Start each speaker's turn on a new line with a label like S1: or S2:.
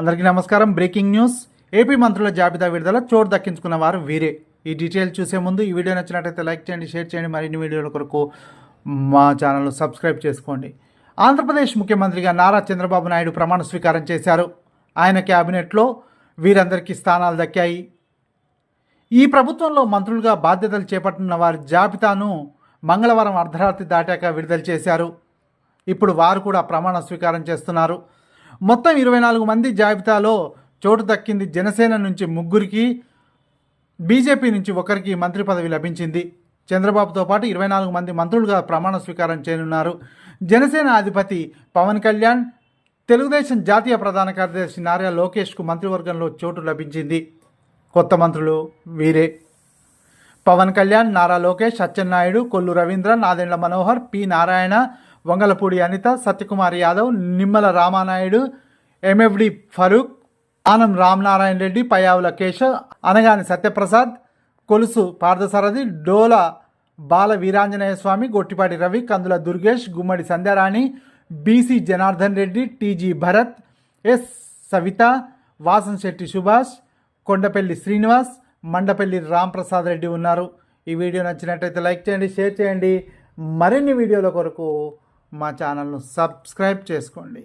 S1: అందరికీ నమస్కారం. Breaking news. AP మంత్రుల జాబితా విడుదల, చోటు దక్కించుకున్న వారు వీరే. ఈ డీటెయిల్ చూసే ముందు ఈ వీడియో నచ్చినట్లయితే లైక్ చేయండి, షేర్ చేయండి. మరిన్ని వీడియోల కొరకు మా ఛానల్ను సబ్స్క్రైబ్ చేసుకోండి. ఆంధ్రప్రదేశ్ ముఖ్యమంత్రిగా నారా చంద్రబాబు నాయుడు ప్రమాణ స్వీకారం చేశారు. ఆయన క్యాబినెట్లో వీరందరికీ స్థానాలు దక్కాయి. ఈ ప్రభుత్వంలో మంత్రులుగా బాధ్యతలు చేపట్టిన వారి జాబితాను మంగళవారం అర్ధరాత్రి దాటాక విడుదల చేశారు. ఇప్పుడు వారు కూడా ప్రమాణ స్వీకారం చేస్తున్నారు. మొత్తం 24 మంది జాబితాలో చోటు దక్కింది. జనసేన నుంచి 3కి, బీజేపీ నుంచి 1కి మంత్రి పదవి లభించింది. చంద్రబాబుతో పాటు 24 మంది మంత్రులుగా ప్రమాణ స్వీకారం చేయనున్నారు. జనసేన అధిపతి పవన్ కళ్యాణ్, తెలుగుదేశం జాతీయ ప్రధాన కార్యదర్శి నారా లోకేష్కు మంత్రివర్గంలో చోటు లభించింది. కొత్త మంత్రులు వీరే: పవన్ కళ్యాణ్, నారా లోకేష్, అచ్చెన్నాయుడు, కొల్లు రవీంద్ర, నాదెండ్ల మనోహర్, పి నారాయణ, వంగలపూడి అనిత, సత్యకుమార్ యాదవ్, నిమ్మల రామానాయుడు, ఎంఎఫ్డి ఫరూక్, ఆనం రామనారాయణ రెడ్డి, పయ్యావుల కేశవ్, అనగాని సత్యప్రసాద్, కొలుసు పార్థసారథి, డోల బాల వీరాంజనేయ స్వామి, గొట్టిపాటి రవి, కందుల దుర్గేష్, గుమ్మడి సంధ్యారాణి, బీసీ జనార్దన్ రెడ్డి, టీజీ భరత్, ఎస్ సవిత, వాసంశెట్టి సుభాష్, కొండపల్లి శ్రీనివాస్, మండపల్లి రాంప్రసాద్ రెడ్డి ఉన్నారు. ఈ వీడియో నచ్చినట్లయితే లైక్ చేయండి, షేర్ చేయండి. మరిన్ని వీడియోల కొరకు మా ఛానల్ను సబ్స్క్రైబ్ చేసుకోండి.